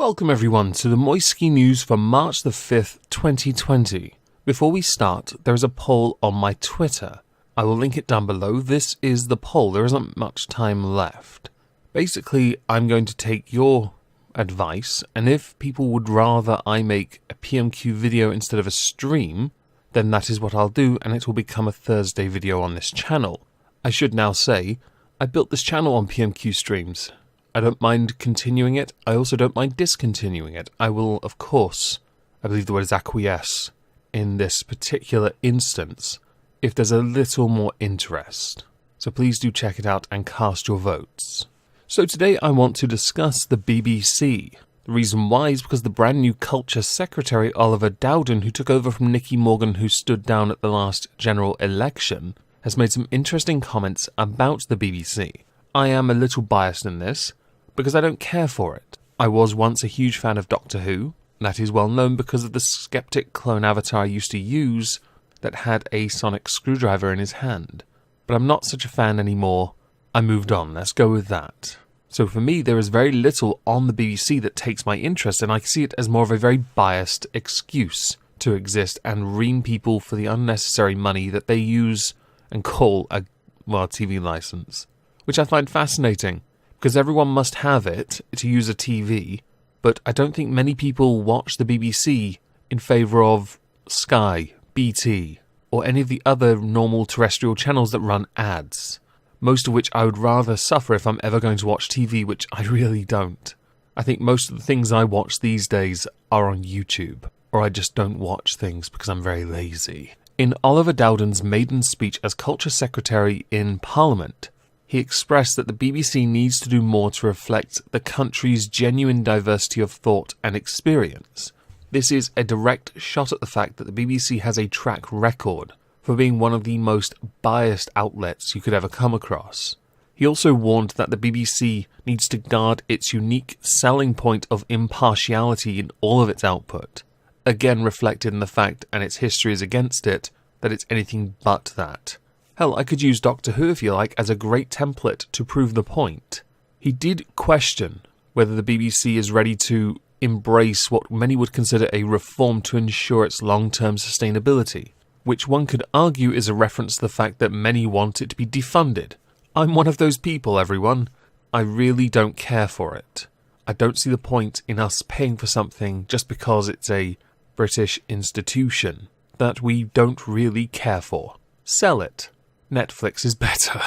Welcome everyone to the Moisky News for March the 5th, 2020. Before we start, there is a poll on my Twitter. I will link it down below. This is the poll. There isn't much time left. Basically, I'm going to take your advice, and if people would rather I make a PMQ video instead of a stream, then that is what I'll do, and it will become a Thursday video on this channel. I should now say, I built this channel on PMQ streams. I don't mind continuing it. I also don't mind discontinuing it. I will, of course, I believe the word is acquiesce in this particular instance if there's a little more interest. So please do check it out and cast your votes. So today I want to discuss the BBC. The reason why is because the brand new Culture Secretary Oliver Dowden, who took over from Nicky Morgan, who stood down at the last general election, has made some interesting comments about the BBC. I am a little biased in this, because I don't care for it. I was once a huge fan of Doctor Who. That is well known because of the skeptic clone avatar I used to use that had a sonic screwdriver in his hand. But I'm not such a fan anymore. I moved on, let's go with that. So for me, there is very little on the BBC that takes my interest, and I see it as more of a very biased excuse to exist and ream people for the unnecessary money that they use and call a, TV license. Which I find fascinating, because everyone must have it to use a TV, but I don't think many people watch the BBC in favour of Sky, BT, or any of the other normal terrestrial channels that run ads. Most of which I would rather suffer if I'm ever going to watch TV, which I really don't. I think most of the things I watch these days are on YouTube, or I just don't watch things because I'm very lazy. In Oliver Dowden's maiden speech as Culture Secretary in Parliament, he expressed that the BBC needs to do more to reflect the country's genuine diversity of thought and experience. This is a direct shot at the fact that the BBC has a track record for being one of the most biased outlets you could ever come across. He also warned that the BBC needs to guard its unique selling point of impartiality in all of its output, again reflected in the fact, and its history is against it, that it's anything but that. Hell, I could use Doctor Who, if you like, as a great template to prove the point. He did question whether the BBC is ready to embrace what many would consider a reform to ensure its long-term sustainability, which one could argue is a reference to the fact that many want it to be defunded. I'm one of those people, everyone. I really don't care for it. I don't see the point in us paying for something just because it's a British institution that we don't really care for. Sell it. Netflix is better.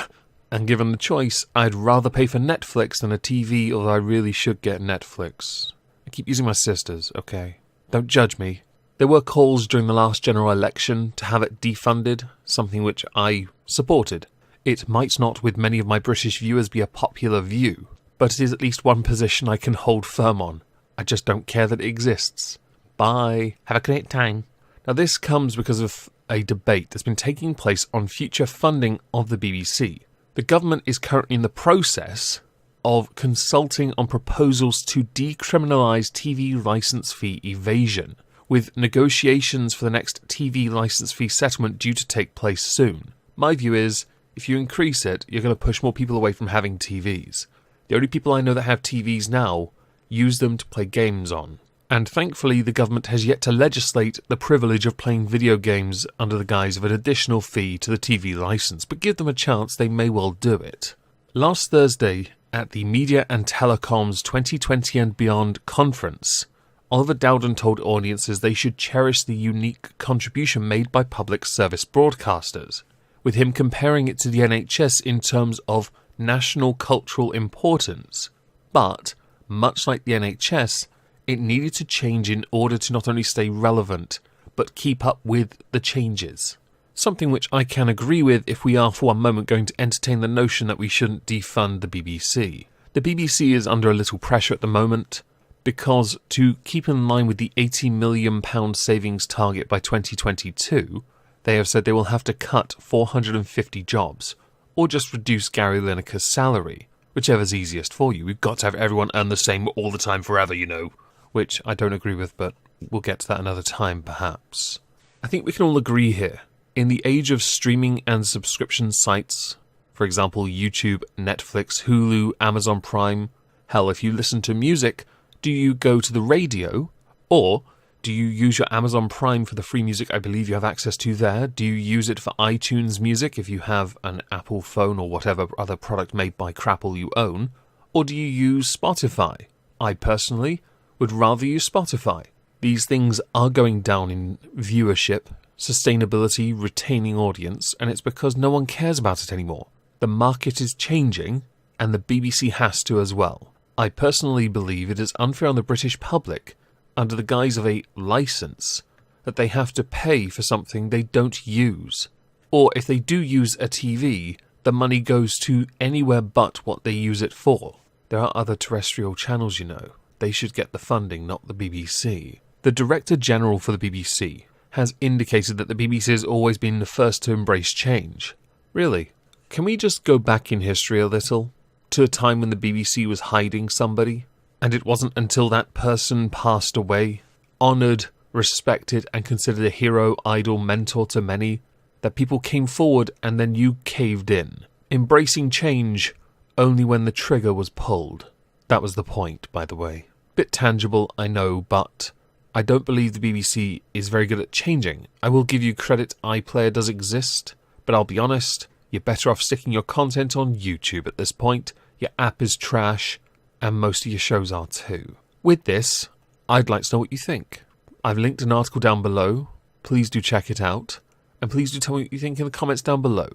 And given the choice, I'd rather pay for Netflix than a TV, although I really should get Netflix. I keep using my sister's, okay? Don't judge me. There were calls during the last general election to have it defunded, something which I supported. It might not with many of my British viewers be a popular view, but it is at least one position I can hold firm on. I just don't care that it exists. Bye. Have a great time. Now this comes because of a debate that's been taking place on future funding of the BBC. The government is currently in the process of consulting on proposals to decriminalise TV licence fee evasion, with negotiations for the next TV licence fee settlement due to take place soon. My view is, if you increase it, you're going to push more people away from having TVs. The only people I know that have TVs now use them to play games on. And thankfully, the government has yet to legislate the privilege of playing video games under the guise of an additional fee to the TV licence, but give them a chance, they may well do it. Last Thursday, at the Media and Telecoms 2020 and Beyond conference, Oliver Dowden told audiences they should cherish the unique contribution made by public service broadcasters, with him comparing it to the NHS in terms of national cultural importance. But, much like the NHS, it needed to change in order to not only stay relevant, but keep up with the changes. Something which I can agree with if we are for one moment going to entertain the notion that we shouldn't defund the BBC. The BBC is under a little pressure at the moment, because to keep in line with the £80 million savings target by 2022, they have said they will have to cut 450 jobs, or just reduce Gary Lineker's salary, whichever's easiest for you. We've got to have everyone earn the same all the time forever, you know, which I don't agree with, but we'll get to that another time, perhaps. I think we can all agree here, in the age of streaming and subscription sites, for example YouTube, Netflix, Hulu, Amazon Prime, hell, if you listen to music, Do you go to the radio? Or do you use your Amazon Prime for the free music I believe you have access to there? Do you use it for iTunes Music if you have an Apple phone or whatever other product made by Crapple you own? Or do you use Spotify? I personally would rather use Spotify. These things are going down in viewership, sustainability, retaining audience, and it's because no one cares about it anymore. The market is changing, and the BBC has to as well. I personally believe it is unfair on the British public, under the guise of a licence, that they have to pay for something they don't use. Or if they do use a TV, the money goes to anywhere but what they use it for. There are other terrestrial channels, you know. They should get the funding, not the BBC. The Director General for the BBC has indicated that the BBC has always been the first to embrace change. Really? Can we just go back in history a little? To a time when the BBC was hiding somebody? And it wasn't until that person passed away, honoured, respected, and considered a hero, idol, mentor to many, that people came forward and then you caved in. Embracing change only when the trigger was pulled. That was the point, by the way. Bit tangible, I know, but I don't believe the BBC is very good at changing. I will give you credit, iPlayer does exist, but I'll be honest, you're better off sticking your content on YouTube at this point. Your app is trash, and most of your shows are too. With this, I'd like to know what you think. I've linked an article down below. Please do check it out. And please do tell me what you think in the comments down below.